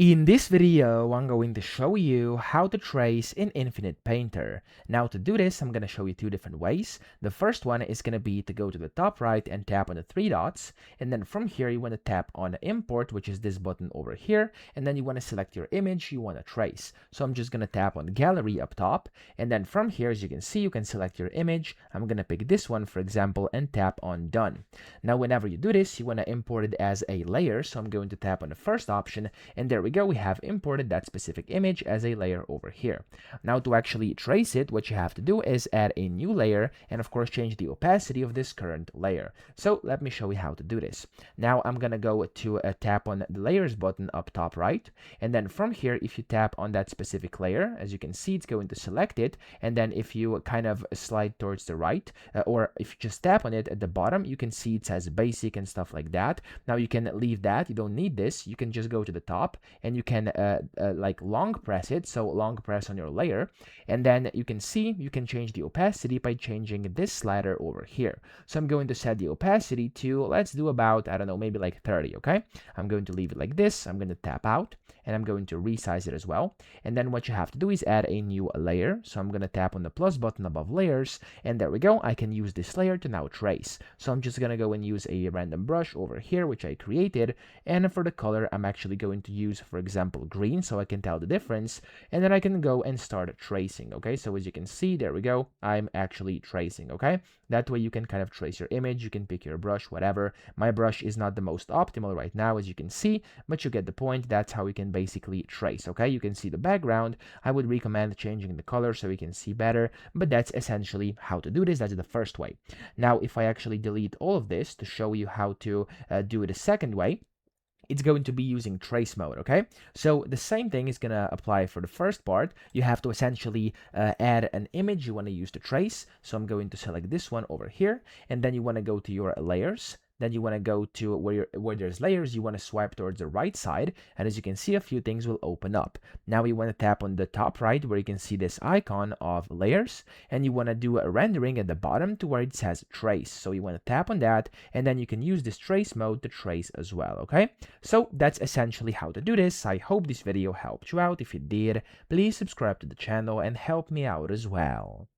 In this video, I'm going to show you how to trace in Infinite Painter. Now to do this, I'm going to show you two different ways. The first one is going to be to go to the top right and tap on the three dots. And then from here, you want to tap on Import, which is this button over here. And then you want to select your image you want to trace. So I'm just going to tap on Gallery up top. And then from here, as you can see, you can select your image. I'm going to pick this one, for example, and tap on Done. Now, whenever you do this, you want to import it as a layer. So I'm going to tap on the first option, and there we go, we have imported that specific image as a layer over here. Now to actually trace it, what you have to do is add a new layer and of course change the opacity of this current layer. So let me show you how to do this. Now I'm gonna go to tap on the layers button up top right, and then from here, if you tap on that specific layer, as you can see, it's going to select it. And then if you kind of slide towards the right, or if you just tap on it at the bottom, you can see it says basic and stuff like that. Now you can leave that, you don't need this. You can just go to the top and you can like long press it, so long press on your layer, and then you can see you can change the opacity by changing this slider over here. So I'm going to set the opacity to, let's do about, I don't know, maybe like 30. Okay, I'm going to leave it like this. I'm going to tap out and I'm going to resize it as well. And then what you have to do is add a new layer. So I'm going to tap on the plus button above layers, and there we go. I can use this layer to now trace. So I'm just going to go and use a random brush over here which I created, and for the color I'm actually going to use, for example, green, so I can tell the difference, and then I can go and start tracing. Okay, so as you can see, there we go, I'm actually tracing. Okay, that way you can kind of trace your image. You can pick your brush, whatever. My brush is not the most optimal right now, as you can see, but you get the point. That's how we can basically trace. Okay, you can see the background. I would recommend changing the color so we can see better, but that's essentially how to do this. That's the first way. Now if I actually delete all of this to show you how to do it the second way, it's going to be using trace mode. Okay, so the same thing is going to apply for the first part. You have to essentially add an image you want to use to trace. So I'm going to select this one over here, and then you want to go to your layers. Then you want to go to where there's layers. You want to swipe towards the right side, and as you can see, a few things will open up. Now you want to tap on the top right where you can see this icon of layers, and you want to do a rendering at the bottom to where it says trace. So you want to tap on that, and then you can use this trace mode to trace as well. Okay, so that's essentially how to do this. I hope this video helped you out. If it did, please subscribe to the channel and help me out as well.